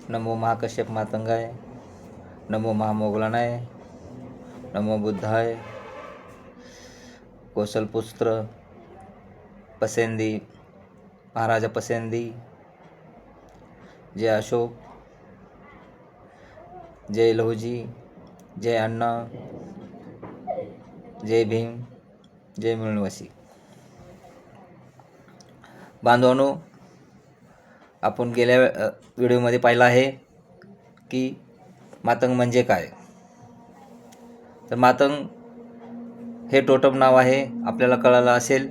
नमो महाकश्यप मातंगाय, नमो महामोगलानाय, नमो बुद्धाय, कौशलपुत्र पसेंदी, महाराजा पसेंदी, जय अशोक, जय लहुजी, जय अण्णा, जय भीम, जय मिळणवासी. बांधवांनो, आपण गेल्या व्हिडिओमध्ये पाहिलं आहे की मातंग म्हणजे काय. तर मातंग हे टोटम नाव आहे, आपल्याला कळालं असेल.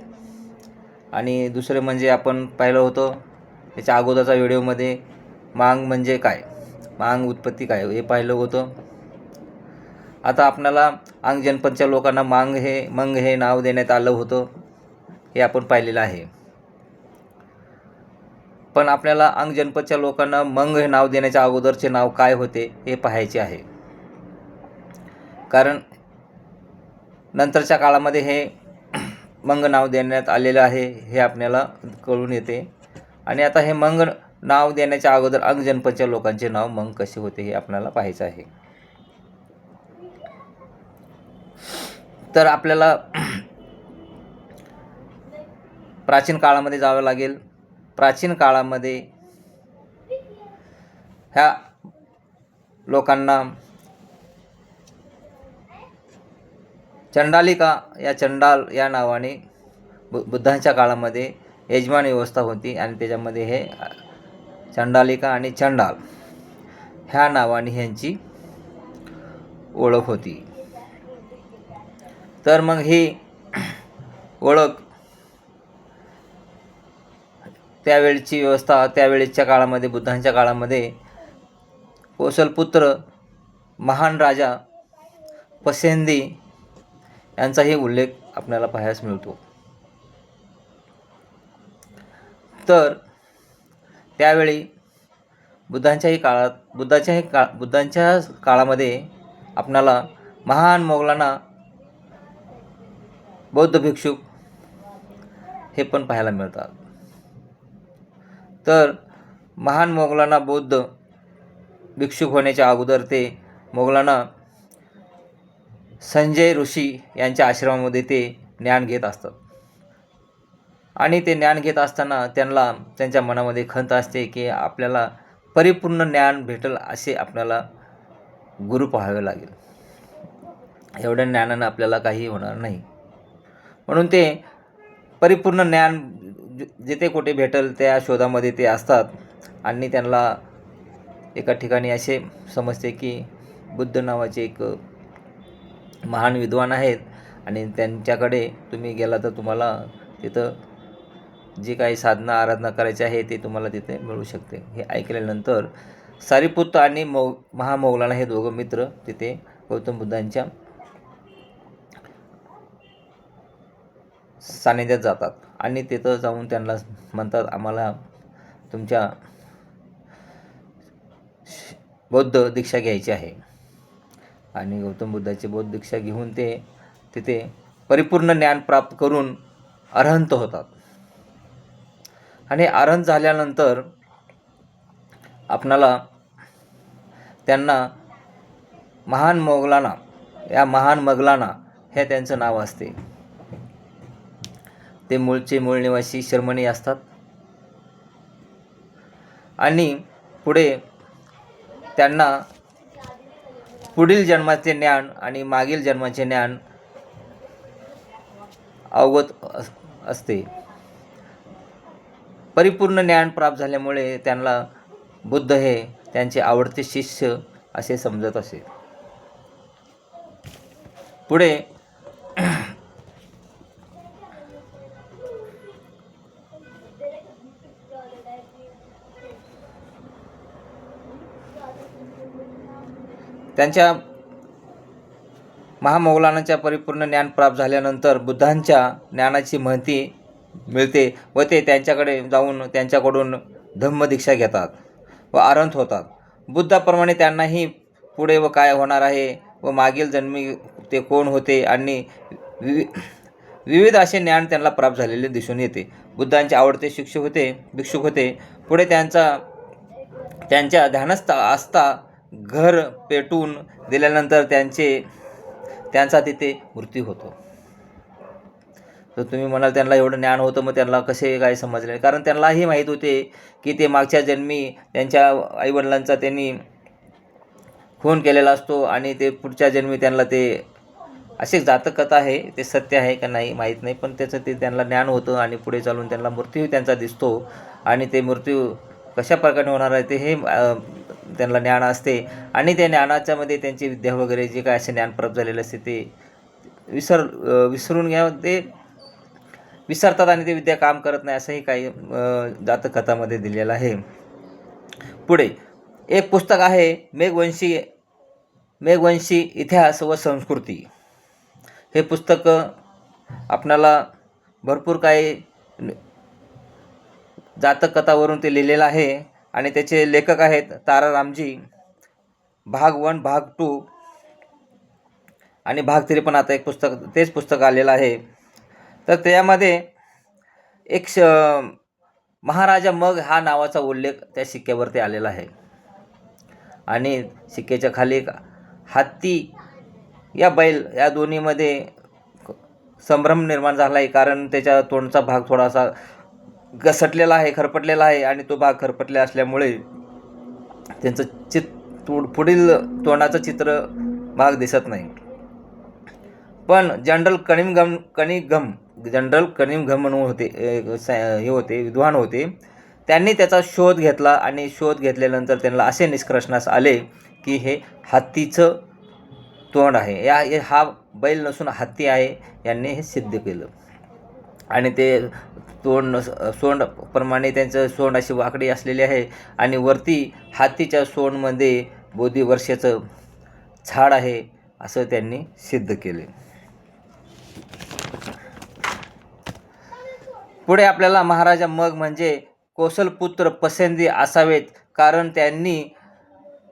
आणि दुसरे म्हणजे आपण पाहिलं होतं त्याच्या अगोदरचा व्हिडिओमध्ये मांग म्हणजे काय, मांग उत्पत्ती काय हे पाहिलं होतं. आता आपल्याला आंग जनपदच्या लोकांना मंग हे नाव देण्यात आलं होतं, हे आपण पाहिलेलं आहे. पण आपल्याला आंग जनपदच्या लोकांना मंग हे नाव देण्याच्या अगोदरचे नाव काय होते हे पाहायचे आहे. कारण नंतरच्या काळामध्ये हे मंग नाव देण्यात आलेलं आहे हे आपल्याला कळून येते. आणि आता हे मंग नाव देण्याच्या अगोदर आंग जनपदच्या लोकांचे नाव मंग कसे होते हे आपल्याला पाहायचं आहे. तर आपल्याला प्राचीन काळामध्ये जावं लागेल. प्राचीन काळामध्ये ह्या लोकांना चंडालिका चंडाल या नावाने बुद्धांच्या काळामध्ये यजमान व्यवस्था होती आणि त्याच्यामध्ये हे चंडालिका आणि चंडाल ह्या नावाने ह्यांची ओळख होती. तर मग ही ओळख त्यावेळची व्यवस्था, त्यावेळेच्या काळामध्ये बुद्धांच्या काळामध्ये कौशलपुत्र महान राजा पसेंदी यांचाही उल्लेख आपल्याला पाहायला मिळतो. तर त्यावेळी बुद्धांच्या काळामध्ये आपल्याला महान मोगलांना बौद्ध भिक्षुक हे पण पाहायला मिळतात. तर महान मोगलांना बौद्ध भिक्षुक होण्याच्या अगोदर ते मोगलांना संजय ऋषी यांच्या आश्रमामध्ये ते ज्ञान घेत असतात. आणि ते ज्ञान घेत असताना त्यांच्या मनामध्ये खंत असते की आपल्याला परिपूर्ण ज्ञान भेटेल असे आपल्याला गुरु पाहावे लागेल. एवढ्या ज्ञानानं आपल्याला काही होणार नाही. म्हणून ते परिपूर्ण ज्ञान जिथे कुठे भेटेल त्या शोधामध्ये ते असतात. आणि त्यांना एका ठिकाणी असे समजते की बुद्ध नावाचे एक महान विद्वान आहेत आणि त्यांच्याकडे तुम्ही गेला तर तुम्हाला तिथं जे काही साधना आराधना करायची आहे ते तुम्हाला तिथे मिळू शकते. हे ऐकल्यानंतर सारिपुत्त आणि महामौलाना हे दोघं मित्र तिथे गौतम बुद्धांच्या सानिध्यात जातात आणि तिथं जाऊन त्यांना म्हणतात, आम्हाला तुमच्या बौद्ध दीक्षा घ्यायची आहे. आणि गौतम बुद्धाची बौद्ध दीक्षा घेऊन ते तिथे परिपूर्ण ज्ञान प्राप्त करून अरहंत होतात. आणि अरहंत झाल्यानंतर आपणाला त्यांना महान मोगलांना हे त्यांचं नाव असते. ते मूळ निवासी शर्मणी असतात. आणि पुढे त्यांना पुढील जन्माचे ज्ञान आणि मागील जन्माचे ज्ञान अवगत असते. परिपूर्ण ज्ञान प्राप्त झाल्यामुळे त्यांना बुद्ध हे त्यांचे आवडते शिष्य असे समजत असे. पुढे त्यांच्या महामौलानाच्या परिपूर्ण ज्ञान प्राप्त झाल्यानंतर बुद्धांच्या ज्ञानाची महती मिळते व ते त्यांच्याकडे जाऊन त्यांच्याकडून धम्मदीक्षा घेतात व अरहंत होतात. बुद्धाप्रमाणे त्यांनाही पुढे व काय होणार आहे व मागील जन्मी ते कोण होते आणि विविध असे ज्ञान त्यांना प्राप्त झालेले दिसून येते. बुद्धांचे आवडते भिक्षुक होते. पुढे त्यांचा त्यांच्या ध्यानस्थ असता घर पेटून दिल्यानंतर त्यांचा तिथे मृत्यू होतो. तर तुम्ही म्हणाल त्यांना एवढं ज्ञान होतं, मग त्यांना कसे काय समजले? कारण त्यांनाही माहीत होते की ते मागच्या जन्मी त्यांच्या आईवडिलांचा त्यांनी खून केलेला असतो आणि ते पुढच्या जन्मी त्यांना ते अशी जातकथा आहे, ते सत्य आहे का नाही माहीत नाही, पण त्याचं ते त्यांना ज्ञान होतं आणि पुढे चालून त्यांना मृत्यू त्यांचा दिसतो आणि ते मृत्यू कशा प्रकारे होणार आहे ते हे त्यांना ज्ञान असते आणि त्या ज्ञानाच्यामध्ये त्यांची विद्या वगैरे जे काय असे ज्ञान प्राप्त झालेले असते ते विसरून घ्या, ते विसरतात आणि ते विद्या काम करत नाही असंही काही जातकथामध्ये दिलेलं आहे. पुढे एक पुस्तक आहे मेघवंशी इतिहास व संस्कृती. हे पुस्तक आपणाला भरपूर काही जातकथावरून ते लिहिलेलं आहे आणि त्याचे लेखक आहेत तारा रामजी. भाग 1, भाग 2 आणि भाग 3 पण आता एक तेच पुस्तक आलेलं आहे. तर त्यामध्ये एक महाराजा मग हा नावाचा उल्लेख त्या शिक्क्यावरती आलेला आहे आणि शिक्क्याच्या खाली एक हत्ती या बैल या दोन्हीमध्ये संभ्रम निर्माण झाला आहे, कारण त्याच्या तोंडचा भाग थोडासा घसटलेला आहे, खरपटलेला आहे आणि तो भाग खरपटले असल्यामुळे त्यांचं पुढील तोंडाचं चित्र भाग दिसत नाही. पण जनरल कनिंघम म्हणून होते, हे होते, विद्वान होते. त्यांनी त्याचा शोध घेतला आणि शोध घेतल्यानंतर त्यांना असे निष्कर्षास आले की हे हत्तीचं तोंड आहे, हा बैल नसून हत्ती आहे. यांनी हे सिद्ध केलं आणि ते सोंडप्रमाणे त्यांचं सोंड अशी वाकडी असलेली आहे आणि वरती हत्तीच्या सोंडमध्ये बोधिवर्षाचं झाड आहे असं त्यांनी सिद्ध केले. पुढे आपल्याला महाराजा मग म्हणजे कौशलपुत्र पसंती असावेत, कारण त्यांनी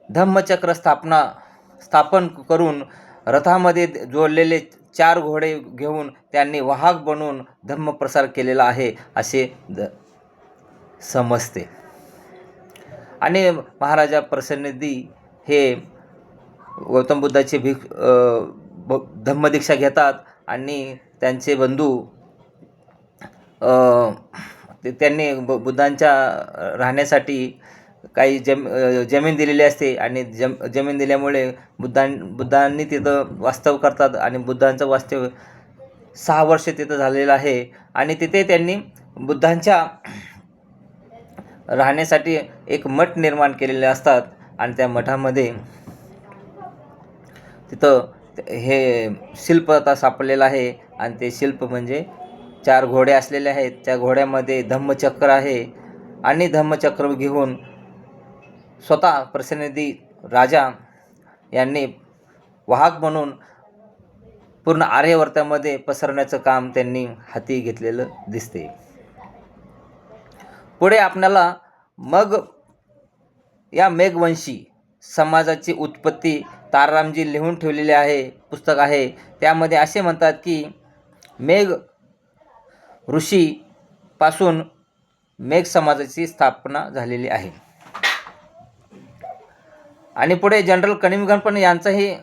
धम्मचक्र स्थापन करून रथामध्ये जोडलेले 4 घोडे घेऊन त्यांनी वाहक बनून धम्मप्रसार केलेला आहे असे समजते. आणि महाराजा प्रसन्नदी हे गौतम बुद्धाची धम्मदीक्षा घेतात आणि त्यांचे बंधू त्यांनी बुद्धांच्या राहण्यासाठी काही जमीन दिलेली असते आणि जमीन दिल्यामुळे बुद्धांनी तिथं वास्तव करतात आणि बुद्धांचं वास्तव 6 वर्ष तिथं झालेलं आहे आणि तिथे त्यांनी बुद्धांच्या राहण्यासाठी एक मठ निर्माण केलेले असतात आणि त्या मठामध्ये तिथं हे शिल्प आता सापडलेलं आहे आणि ते शिल्प म्हणजे 4 घोडे असलेले आहेत. त्या घोड्यामध्ये धम्मचक्र आहे आणि धम्मचक्र घेऊन स्वतः प्रसन्नदी राजा यांनी वाहक म्हणून पूर्ण आर्यवर्तामध्ये पसरण्याचं काम त्यांनी हाती घेतलेलं दिसते. पुढे आपल्याला मग या मेघवंशी समाजाची उत्पत्ती तारारामजी लिहून ठेवलेले आहे पुस्तक आहे. त्यामध्ये असे म्हणतात की मेघ ऋषीपासून मेघ समाजाची स्थापना झालेली आहे. आणि पुढे जनरल कनिंघम पण यांचाही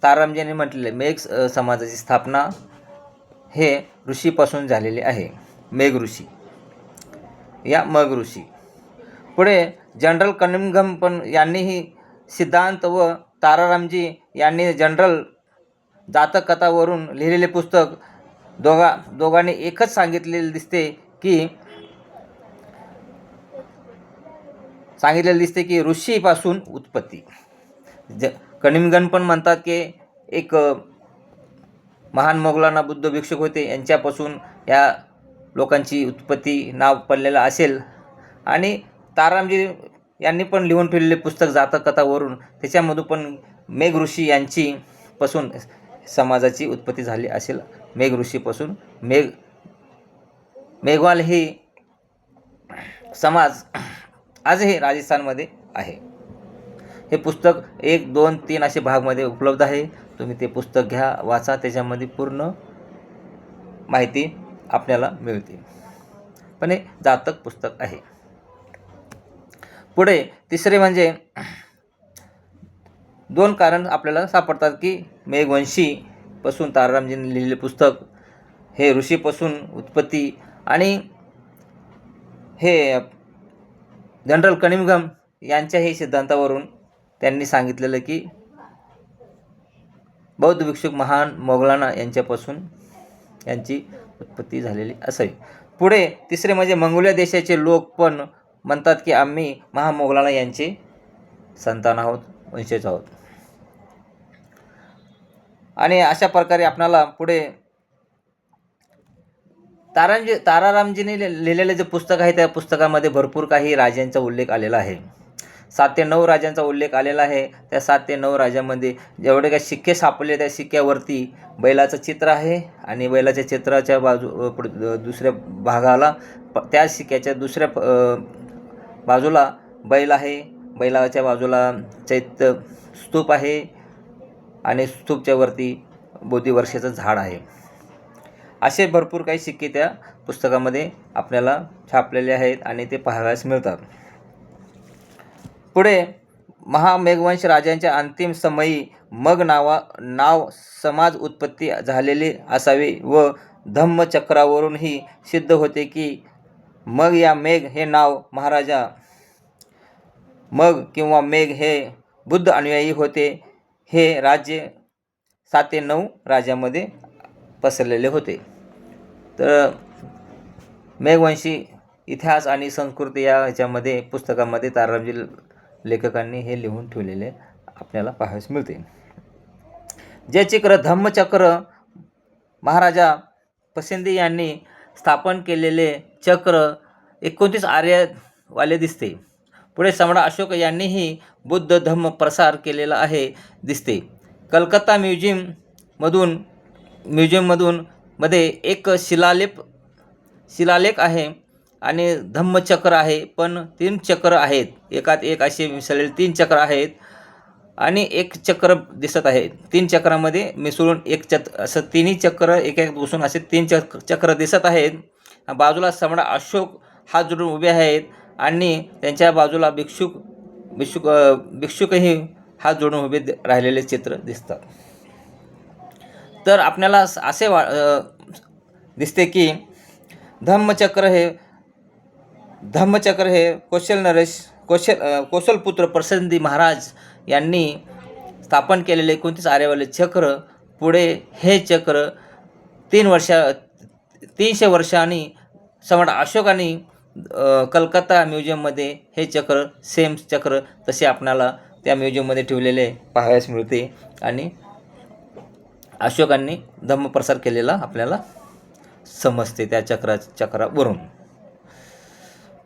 तारारामजींनी म्हटलेले मेघ समाजाची स्थापना हे ऋषीपासून झालेले आहे, मेघ ऋषी या मग ऋषी. पुढे जनरल कनिंघम पण यांनीही सिद्धांत व तारारामजी यांनी जनरल जातककथावरून लिहिलेले पुस्तक दोघांनी एकच सांगितलेले दिसते की ऋषीपासून उत्पत्ती. कनिंघम पण म्हणतात की एक महान मोगलांना बुद्ध भिक्षुक होते, यांच्यापासून या लोकांची उत्पत्ती नाव पडलेलं असेल. आणि तारारामजी यांनी पण लिहून ठेवलेले पुस्तक जातककथावरून त्याच्यामधून पण मेघ ऋषी यांची पासून समाजाची उत्पत्ती झाली असेल. मेघ ऋषीपासून मेघवाल ही समाज आजही राजस्थानमध्ये आहे. हे पुस्तक 1, 2, 3 असे भागमध्ये उपलब्ध आहे. तुम्ही ते पुस्तक घ्या, वाचा, त्याच्यामध्ये पूर्ण माहिती आपल्याला मिळते. पण हे जातक पुस्तक आहे. पुढे तिसरे म्हणजे दोन कारण आपल्याला सापडतात की मेघवंशीपासून तारारामजींनी लिहिलेले पुस्तक हे ऋषीपासून उत्पत्ती आणि हे जनरल कनिंघम यांच्याही सिद्धांतावरून त्यांनी सांगितलेलं की बौद्ध भिक्षुक महान मोगलाना यांच्यापासून यांची उत्पत्ती झालेली असावी. पुढे तिसरे म्हणजे मंगोलिया देशाचे लोक पण म्हणतात की आम्ही महामोगलाना यांचे संतान आहोत, वंशज आहोत. आणि अशा प्रकारे आपणाला पुढे तारारामजीने लिहिलेले जे पुस्तक आहे त्या पुस्तकामध्ये भरपूर काही राजांचा उल्लेख आलेला आहे. 7 ते 9 राजांचा उल्लेख आलेला आहे. त्या 7 ते 9 राजांमध्ये जेवढे काही शिक्के सापडले त्या शिक्क्यावरती बैलाचं चित्र आहे आणि बैलाच्या चित्राच्या दुसऱ्या भागाला त्या शिक्क्याच्या दुसऱ्या बाजूला बैल आहे. बैलाच्या बाजूला चैत्य स्तूप आहे आणि स्तूपच्या वरती बोधिवृक्षाचं झाड आहे. असे भरपूर काही शिक्के त्या पुस्तकामध्ये आपल्याला छापलेले आहेत आणि ते पाहावयास मिळतात. पुढे महामेघवंश राजांच्या अंतिम समयी मग नाव समाज उत्पत्ती झालेली असावी व धम्मचक्रावरूनही सिद्ध होते की मग या मेघ हे नाव महाराजा मग किंवा मेघ हे बुद्ध अनुयायी होते. हे राज्य 7 ते 9 राज्यामध्ये पसरलेले होते. तर मेघवंशी इतिहास आणि संस्कृती या ह्याच्यामध्ये पुस्तकामध्ये तारारामजी लेखकांनी हे लिहून ठेवलेले आपल्याला पाहायला मिळते. जे चक्र धम्मचक्र महाराजा पसंदी यांनी स्थापन केलेले चक्र 29 आर्यवाले दिसते. पुढे सम्राट अशोक यांनीही बुद्ध धम्म प्रसार केलेला आहे दिसते. कलकत्ता म्युझियममधून मध्ये एक शिलालेख आहे आणि धम्मचक्र आहे, पण 3 चक्र आहेत. एकात एक असे मिसळलेले 3 चक्र आहेत आणि एक चक्र दिसत आहे. 3 चक्रामध्ये मिसळून असं तिन्ही चक्र एक बसून असे 3 चक्र दिसत आहेत. बाजूला सम्राट अशोक हात जोडून उभे आहेत आणि त्यांच्या बाजूला भिक्षुकही हात जोडून उभे राहिलेले चित्र दिसतात. तर आपल्याला असे दिसते की धम्मचक्र हे कौशलपुत्र प्रसिद्धी महाराज यांनी स्थापन केलेले 29 आर्यवाले चक्र. पुढे हे चक्र 300 वर्षांनी सम्राट अशोकांनी कलकत्ता म्युझियममध्ये हे चक्र सेम चक्र तसे आपणाला त्या म्युझियममध्ये ठेवलेले पाहावयास मिळते आणि अशोकांनी धम्मप्रसार केलेला आपल्याला समजते त्या चक्रावरून.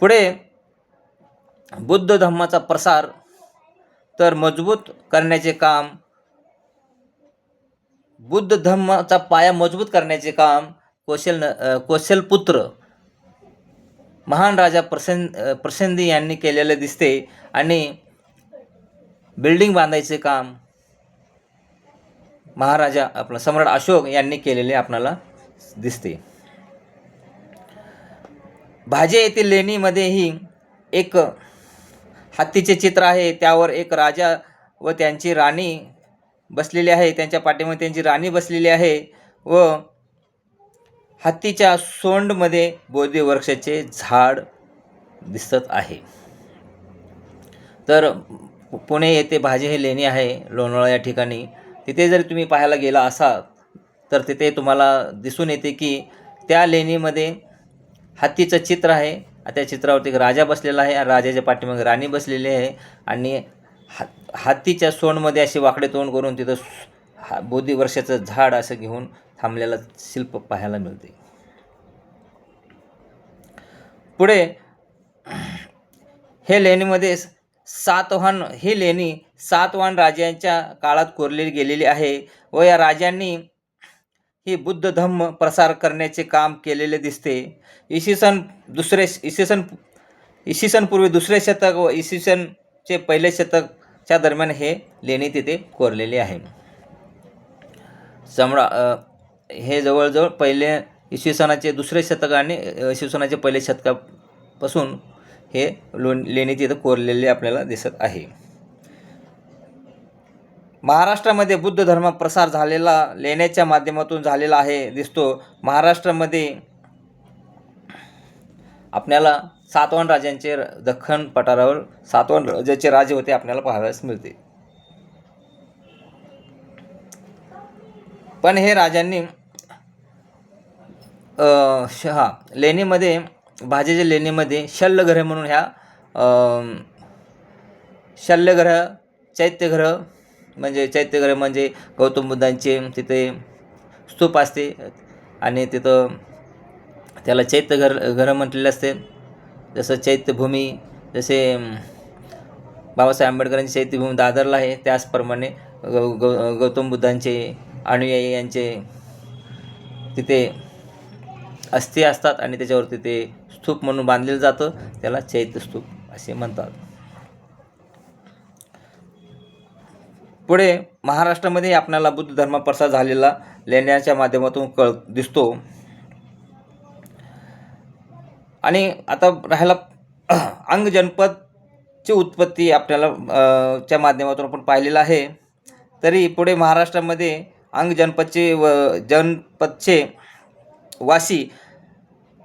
पुढे बुद्ध धम्माचा प्रसार तर मजबूत करण्याचे काम बुद्ध धम्माचा पाया मजबूत करण्याचे काम कौशलपुत्र महान राजा प्रसिद्धी यांनी केलेले दिसते आणि बिल्डिंग बांधायचे काम महाराजा आपला सम्राट अशोक यांनी केलेले आपल्याला दिसते. भाजे येथील लेणीमध्येही एक हत्तीचे चित्र आहे. त्यावर एक राजा व त्यांची राणी बसलेली आहे. त्यांच्या पाठीमध्ये त्यांची राणी बसलेली आहे व हत्तीच्या सोंडमध्ये बोधिवृक्षाचे झाड दिसत आहे. तर पुणे येथे भाजे हे लेणी आहे लोणावळा या ठिकाणी. तिथे जर तुम्ही पाहायला गेला असाल तर तिथे तुम्हाला दिसून येते की त्या लेणीमध्ये हत्तीचं चित्र आहे. त्या चित्रावरती एक राजा बसलेला आहे आणि राजाच्या पाठीमागे राणी बसलेली आहे आणि हत्तीच्या सोंडमध्ये असे वाकडे तोंड करून तिथं बोधिवृक्षाचं झाड असं घेऊन थांबलेलं शिल्प पाहायला मिळते. पुढे हे लेणीमध्ये ही लेणी सातवाहन राजांच्या काळात कोरलेली गेलेली आहे व या राजांनी ही बुद्ध धम्म प्रसार करण्याचे काम केलेले दिसते. इसवी सन पूर्वी 2रे शतक व इसवी सनचे 1ले शतकच्या दरम्यान हे लेणी तिथे कोरलेली आहे. हे जवळजवळ इसवी सनाचे 2रे शतक आणि इसवी सनाचे 1ले शतकापासून हे लेणी तिथं कोरलेले आपल्याला दिसत आहे. महाराष्ट्रामध्ये बुद्ध धर्म प्रसार झालेला लेण्याच्या माध्यमातून झालेला आहे दिसतो. महाराष्ट्रामध्ये आपल्याला सातवाहन राजांचे दख्खन पठारावर सातवाहन राजाचे राजे होते आपल्याला पाहावयास मिळते. पण हे राजांनी लेणीमध्ये भाजेच्या लेणीमध्ये शल्यग्रह म्हणून ह्या शल्यग्रह चैत्यग्रह म्हणजे गौतम बुद्धांचे तिथे स्तूप असते आणि तिथं त्याला चैत्यग्रह म्हटलेलं असते. जसं चैत्यभूमी, जसे बाबासाहेब आंबेडकरांची चैत्यभूमी दादरला आहे, त्याचप्रमाणे गौतम बुद्धांचे अनुयायी यांचे तिथे अस्थी असतात आणि त्याच्यावरती ते स्तूप म्हणून बांधलेलं जातं, त्याला चैत्यस्तूप असे म्हणतात. पुढे महाराष्ट्रामध्ये आपल्याला बुद्ध धर्म प्रसार झालेला लेण्याच्या माध्यमातून दिसतो. आणि आता राहायला अंग जनपदची उत्पत्ती आपल्याला च्या माध्यमातून आपण पाहिलेलं आहे. तरी पुढे महाराष्ट्रामध्ये अंग जनपदचे वासी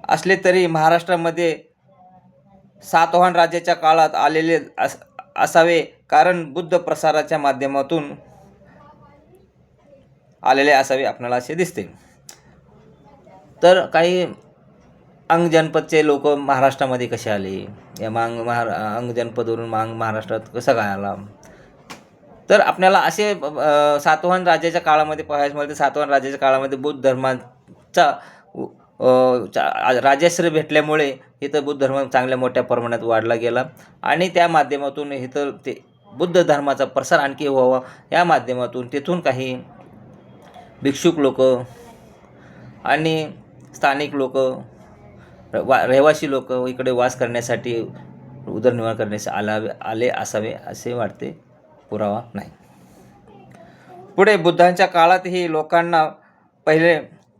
असले तरी महाराष्ट्रामध्ये सातवाहन राजाच्या काळात आलेले असावे, कारण बुद्ध प्रसाराच्या माध्यमातून आलेले असावे आपल्याला असे दिसते. तर काही अंग जनपदचे लोक महाराष्ट्रामध्ये कसे आले, या अंग जनपदवरून महाराष्ट्रात कसा काय आला, तर आपल्याला असे सातवाहन राजाच्या काळामध्ये पाहायला मिळते. सातवाहन राजाच्या काळामध्ये बुद्ध धर्माचा राजाश्रय भेटल्यामुळे इथं बुद्ध धर्म चांगल्या मोठ्या प्रमाणात वाढला गेला आणि त्या माध्यमातून इथं ते बुद्ध धर्माचा प्रसार आणखी व्हावा या माध्यमातून तिथून काही भिक्षुक लोक आणि स्थानिक लोक रहिवासी लोक इकडे वास करण्यासाठी उदरनिर्वाह करण्यासाठी आले असावे असे वाटते, पुरावा नाही. पुढे बुद्धांच्या काळातही लोकांना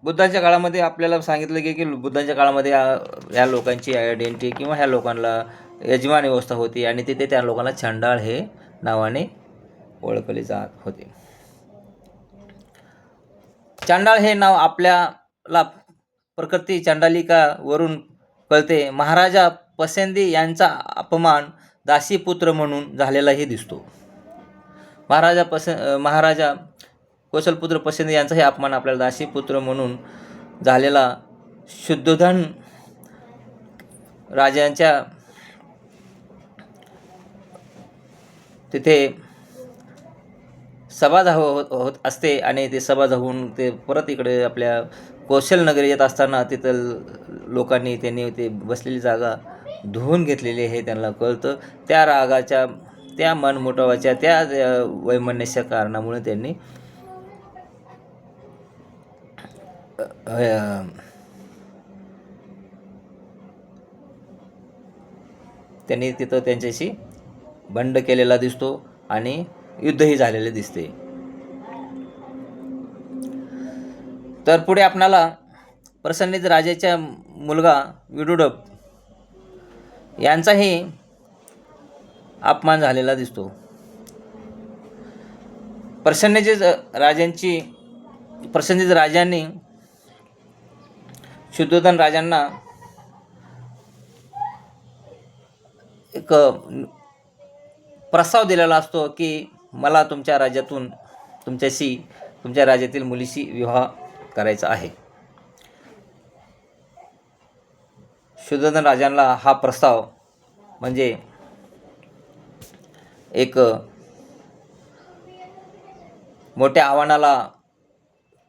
बुद्धांच्या काळामध्ये आपल्याला सांगितलं की बुद्धांच्या काळामध्ये ह्या लोकांची आयडेंटिटी किंवा ह्या लोकांना यजमान व्यवस्था होती आणि तिथे त्या लोकांना चंडाळ हे नावाने ओळखले जात होते. चंडाळ हे नाव आपल्याला प्रकृती चंडालिकावरून कळते. महाराजा पसंदी यांचा अपमान दासीपुत्र म्हणून झालेलाही दिसतो. महाराजा कौशलपुत्र पसंदी यांचाही अपमान आपल्याला दासीपुत्र म्हणून झालेला शुद्धोधन राजांच्या तिथे सभा होत असते आणि ते सभा होऊन ते परत इकडे आपल्या कौशल नगरी येत असताना तिथं लोकांनी त्यांनी ते बसलेली जागा धुवून घेतलेली हे त्यांना कळतं. त्या रागाच्या, त्या मनमुटावाच्या, त्या वैमनस्या कारणामुळे त्यांनी तिथं त्यांच्याशी बंड केलेला दिसतो आणि युद्धही झालेले दिसते. तर पुढे आपणाला प्रसन्नित राजाचा मुलगा विदुडब यांचाही अपमान झालेला दिसतो. प्रसन्नित राजांनी शुद्धोधन राजांना एक प्रस्ताव दिलेला असतो की मला तुमच्या राज्यातील मुलीशी विवाह करायचा आहे. शुद्धोधन राजांना हा प्रस्ताव म्हणजे एक मोठ्या आव्हानाला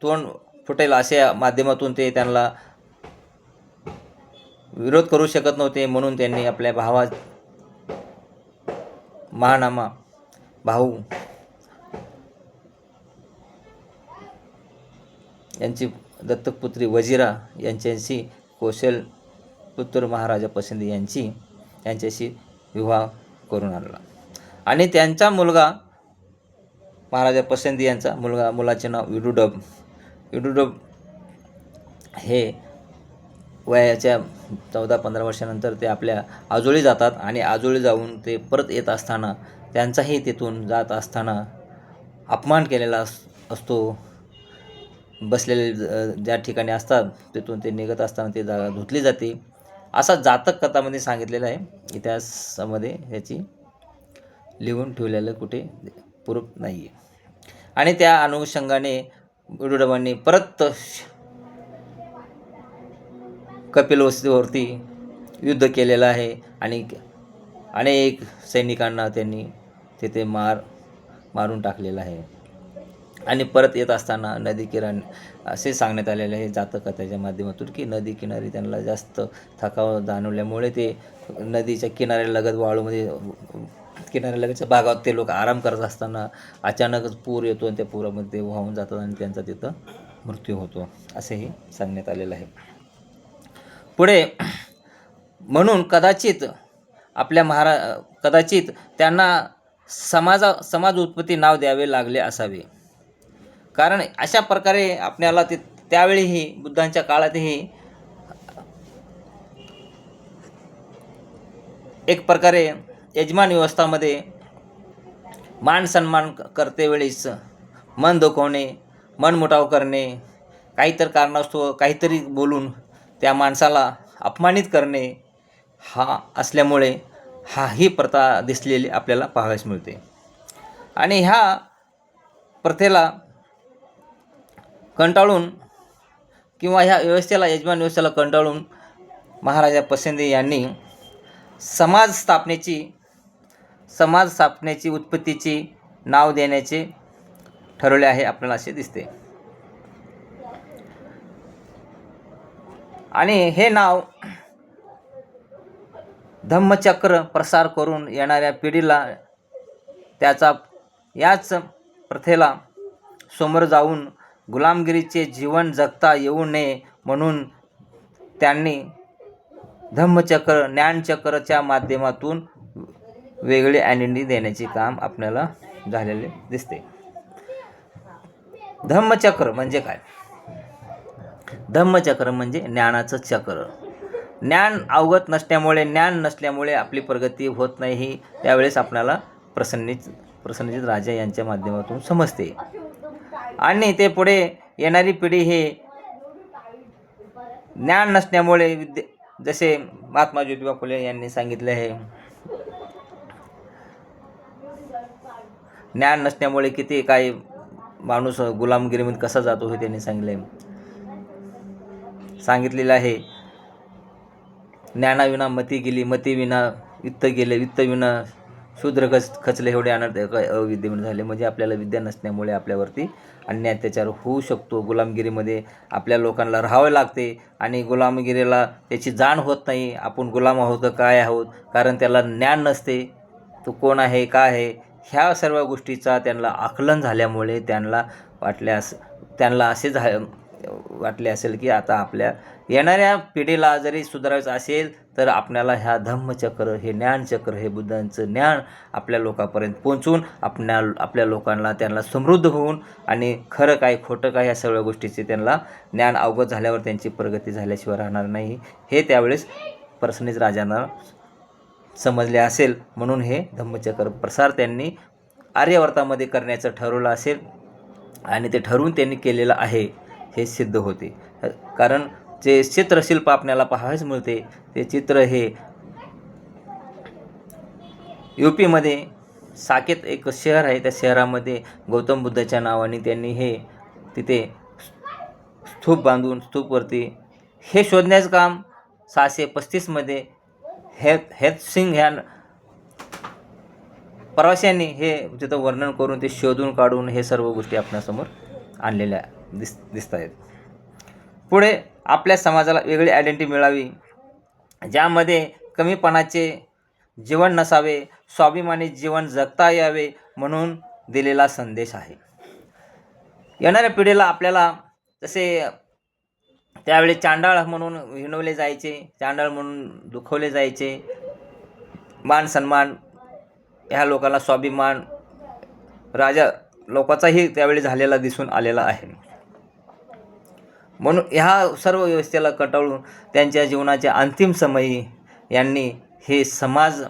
तोंड फुटेल अशा माध्यमातून ते त्यांना विरोध करू शकत नव्हते, म्हणून त्यांनी आपल्या महानामा भाऊ यांची दत्तक पुत्री वजिरा यांच्याशी कौशलपुत्र महाराजा पसंदी यांच्याशी विवाह करून आणला आणि त्यांचा मुलगा महाराजा पसंदी यांचा मुलाचे नाव विदुडब हे वयाच्या 14-15 वर्षानंतर ते आपल्या आजोळी जातात आणि आजोळी जाऊन ते परत येत असताना त्यांचाही तिथून जात असताना अपमान केलेला असतो. बसलेले ज्या ठिकाणी असतात तिथून ते निघत असताना ती जागा धुतली जाते. असा जातक कथामध्ये सांगितलेलं आहे. इतिहासामध्ये ह्याची लिहून ठेवलेलं कुठे प्रूफ नाही आहे. आणि त्या अनुषंगाने विदुरबांनी परत कपिलवस्तूवरती युद्ध केलेलं आहे आणि अनेक सैनिकांना त्यांनी तिथे मारून टाकलेलं आहे. आणि परत येत असताना नदी किनारी असे सांगण्यात आलेले आहे जातककथेच्या माध्यमातून की नदी किनारी त्यांना जास्त थकाव जाणवल्यामुळे ते नदीच्या किनाऱ्यालगत वाळूमध्ये किनाऱ्यालगतच्या भागात ते लोक आराम करत असताना अचानकच पूर येतो आणि त्या पुरामध्ये वाहून जातात आणि त्यांचा तिथं मृत्यू होतो असेही सांगण्यात आलेलं आहे. पुढे म्हणून कदाचित कदाचित त्यांना समाज उत्पत्ती नाव द्यावे लागले असावे. कारण अशा प्रकारे आपल्याला त्यावेळीही बुद्धांच्या काळातही एक प्रकारे यजमान व्यवस्थामध्ये मान सन्मान करतेवेळीस मन दुखवणे, मनमुटाव करणे, काहीतरी कारणास्तव काहीतरी बोलून त्या माणसाला अपमानित करणे हा असल्यामुळे ही प्रथा दिसलेली आपल्याला पाहावयास मिळते. आणि ह्या प्रथेला कंटाळून किंवा ह्या व्यवस्थेला यजमान व्यवस्थेला कंटाळून महाराजा पसंदी यांनी समाज स्थापनेची उत्पत्तीची नाव देण्याचे ठरवले आहे आपल्याला असे दिसते. आणि हे नाव धम्मचक्र प्रसार करून येणाऱ्या पिढीला याच प्रथेला समोर जाऊन गुलामगिरीचे जीवन जगता येऊ नये म्हणून त्यांनी धम्मचक्र ज्ञानचक्रच्या माध्यमातून वेगळी आयडेंटिटी देण्याचे काम आपल्याला झालेले दिसते. धम्मचक्र म्हणजे काय? धम्मचक्र म्हणजे ज्ञानाचं चक्र. ज्ञान अवगत नसल्यामुळे, ज्ञान नसल्यामुळे आपली प्रगती होत नाही. त्यावेळेस आपल्याला प्रसन्नजित राजा यांच्या माध्यमातून समजते. आणि ते पुढे येणारी पिढी हे ज्ञान नसल्यामुळे जसे महात्मा ज्योतिबा फुले यांनी सांगितले आहे, ज्ञान नसल्यामुळे किती काही माणूस गुलामगिरीमध्ये कसा जातो हे त्यांनी सांगितलेलं आहे. ज्ञानाविना मती गेली, मतीविना वित्त गेले, वित्तविना शूद्र खचले, एवढे अनर्थ अविद्यमान झाले. म्हणजे आपल्याला विद्या नसल्यामुळे आपल्यावरती अन्याय अत्याचार होऊ शकतो. गुलामगिरीमध्ये आपल्या लोकांना राहावे लागते आणि गुलामगिरीला त्याची जाण होत नाही. आपण गुलाम आहोत काय आहोत, कारण त्याला ज्ञान नसते, तो कोण आहे काय आहे ह्या सर्व गोष्टीचा त्यांना आकलन झाल्यामुळे त्यांना वाटले असेल की आता आपल्या येणाऱ्या पिढीला जरी सुधारायचं असेल तर आपल्याला ह्या धम्मचक्र, हे ज्ञानचक्र, हे बुद्धांचं ज्ञान आपल्या लोकांपर्यंत पोहोचून आपल्या लोकांना त्यांना समृद्ध होऊन आणि खरं काय खोटं काय ह्या सगळ्या गोष्टीचे त्यांना ज्ञान अवगत झाल्यावर त्यांची प्रगती झाल्याशिवाय राहणार नाही हे त्यावेळेस प्रसन्नजित राजांना समजले असेल. म्हणून हे धम्मचक्र प्रसार त्यांनी आर्यावर्तामध्ये करण्याचं ठरवलं असेल आणि ते ठरवून त्यांनी केलेलं आहे हे सिद्ध होते. कारण जे चित्रशिल्प आपल्याला पाहावयास मिळते ते चित्र हे UPमध्ये साकेत एक शहर आहे, त्या शहरामध्ये गौतम बुद्धाच्या नावाने त्यांनी हे तिथे स्तूप बांधून स्तूपवरती हे शोधण्याचं काम 635मध्ये हेतसिंग ह्या प्रवाशांनी हे तिथं वर्णन करून ते शोधून काढून हे सर्व गोष्टी आपल्यासमोर आणलेल्या दिसत आहेत. पुढे आपल्या समाजाला वेगळी आयडेंटिटी मिळावी, ज्यामध्ये कमीपणाचे जीवन नसावे, स्वाभिमानी जीवन जगता यावे म्हणून दिलेला संदेश आहे. येणाऱ्या पिढीला आपल्याला जसे त्यावेळी चांडाळ म्हणून हिणवले जायचे, चांडाळ म्हणून दुखवले जायचे, मान सन्मान ह्या लोकांना स्वाभिमान राजा लोकांचाही त्यावेळी झालेला दिसून आलेला आहे. म्हणून ह्या सर्व व्यवस्थेला कंटाळून त्यांच्या जीवनाच्या अंतिम समयी यांनी हे समाज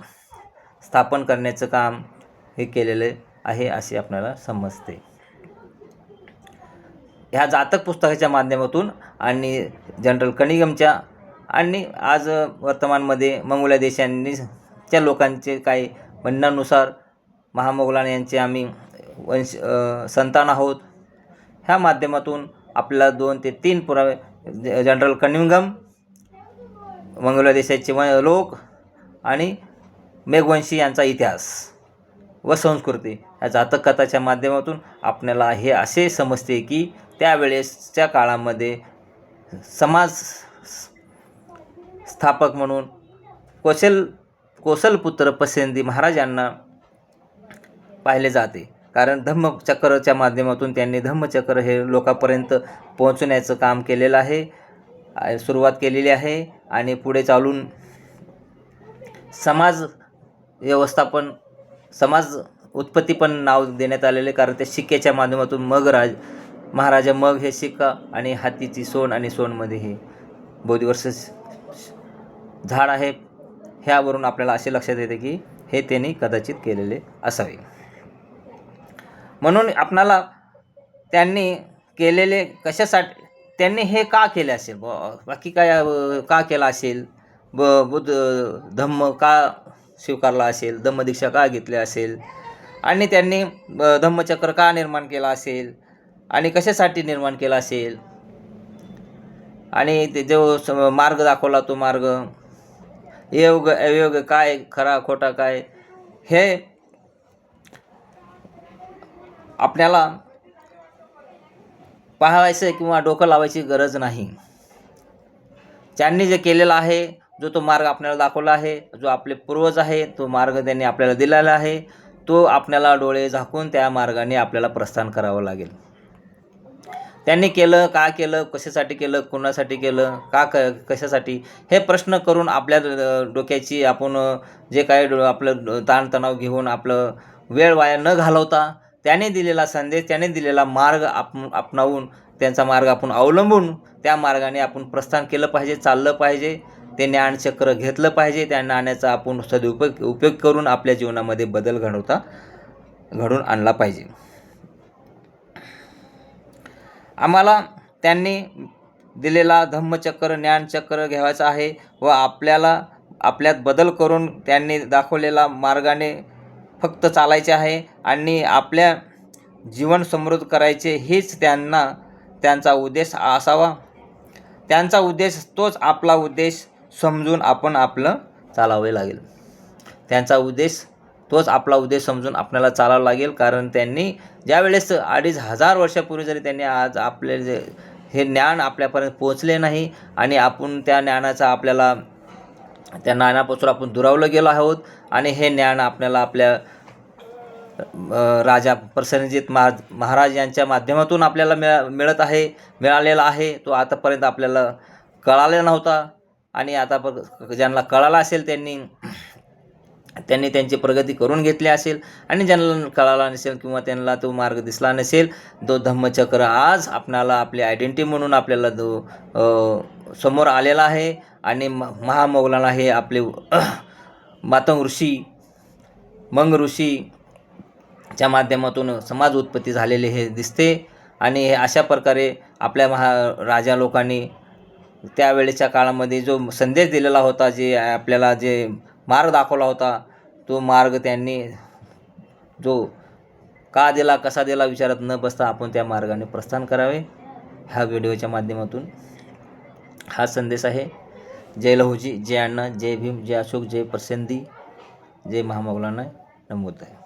स्थापन करण्याचं काम हे केलेलं आहे असे आपल्याला समजते. ह्या जातक पुस्तकाच्या माध्यमातून आणि जनरल कनिंघमच्या आणि आज वर्तमानमध्ये मंगोलिया देशांच्या लोकांचे काही म्हणण्यानुसार महामोगलान यांचे आम्ही संतान आहोत. ह्या माध्यमातून आपल्याला 2 ते 3 पुरावे जनरल कनिंघम, मंगोलिया देशाचे लोक आणि मेघवंशी यांचा इतिहास व संस्कृती या जातक कथाच्या माध्यमातून आपल्याला हे असे समजते की त्यावेळेसच्या काळामध्ये समाज स्थापक म्हणून कोसलपुत्र पसंदी महाराज यांना पाहिले जाते. कारण धम्मचक्रच्या माध्यमातून त्यांनी धम्मचक्र हे लोकांपर्यंत पोहोचण्याचं काम केलेलं आहे, सुरुवात केलेली आहे. आणि पुढे चालून समाज व्यवस्थापन, समाज उत्पत्ती पण नाव देण्यात आलेले. कारण त्या शिक्क्याच्या माध्यमातून महाराजा मग हे शिक्का आणि हातीची सोंड आणि सोंडमध्ये हे बोधिवृक्ष झाड आहे. ह्यावरून आपल्याला असे लक्षात येते की हे त्यांनी कदाचित केलेले असावे. म्हणून आपणाला त्यांनी केलेले कशासाठी, त्यांनी हे का केले असेल, बाकी काय का केला असेल, बुद्ध धम्म का स्वीकारला असेल, धम्मदीक्षा का घेतली असेल, आणि त्यांनी धम्मचक्र का निर्माण केला असेल आणि कशासाठी निर्माण केला असेल, आणि ते जो मार्ग दाखवला तो मार्ग योग अयोग काय, खरा खोटा काय, हे आपल्याला पाहायचं किंवा डोकं लावायची गरज नाही. त्यांनी जे केलेलं आहे, जो तो मार्ग आपल्याला दाखवला आहे, जो आपले पूर्वज आहे तो मार्ग त्यांनी आपल्याला दिलेला आहे, तो आपल्याला डोळे झाकून त्या मार्गाने आपल्याला प्रस्थान करावं लागेल. त्यांनी केलं, का केलं, कशासाठी केलं, कोणासाठी केलं, कशासाठी, हे प्रश्न करून आपल्या डोक्याची आपण जे काय आपलं ताणतणाव घेऊन आपलं वेळ वाया न घालवता त्याने दिलेला संदेश, त्याने दिलेला मार्ग अपनावून त्यांचा मार्ग आपण अवलंबून त्या मार्गाने आपण प्रस्थान केलं पाहिजे, चाललं पाहिजे. ते ज्ञानचक्र घेतलं पाहिजे. त्या ज्ञानाचा आपण उपयोग करून आपल्या जीवनामध्ये बदल घडून आणला पाहिजे. आम्हाला त्यांनी दिलेला धम्मचक्र, ज्ञानचक्र घ्यायचं आहे व आपल्यात बदल करून त्यांनी दाखवलेला मार्गाने फक्त चालायचे आहे आणि आपल्या जीवन समृद्ध करायचे, हेच त्यांचा उद्देश असावा. त्यांचा उद्देश तोच आपला उद्देश समजून आपण आपलं चालावे लागेल. त्यांचा उद्देश तोच आपला उद्देश समजून आपल्याला चालावं लागेल. कारण त्यांनी ज्यावेळेस 2500 वर्षापूर्वी जरी त्यांनी आज आपले हे ज्ञान आपल्यापर्यंत पोहोचले नाही आणि आपण त्या ज्ञानाचा त्या ज्ञानापासून आपण दुरावलं गेलो आहोत आणि हे ज्ञान आपल्याला आपल्या राजा प्रसेनजित महाराज यांच्या माध्यमातून आपल्याला मिळालेला आहे. तो आतापर्यंत आपल्याला कळाला नव्हता आणि आता ज्यांना कळाला असेल त्यांनी त्यांची प्रगती करून घेतली असेल आणि ज्यांना कळाला नसेल किंवा त्यांना तो मार्ग दिसला नसेल, तो धम्मचक्र आज आपल्याला आपली आयडेंटिटी म्हणून आपल्याला समोर आलेला आहे. आणि महामोगलांना हे आपले मातंग ऋषी, मंग ऋषीच्या माध्यमातून समाज उत्पत्ती झालेले हे दिसते. आणि हे अशा प्रकारे आपल्या महाराजा लोकांनी त्यावेळेच्या काळामध्ये जो संदेश दिलेला होता, जे आपल्याला जे मार्ग दाखवला होता, तो मार्ग त्यांनी जो का दिला, कसा दिला विचारत न बसता आपण त्या मार्गाने प्रस्थान करावे. ह्या व्हिडिओच्या माध्यमातून हा संदेश आहे. जय लहुजी, जय अण्णा, जय भीम, जय अशोक, जय प्रसेनदी, जय महामोगलांना. नमोद आहे.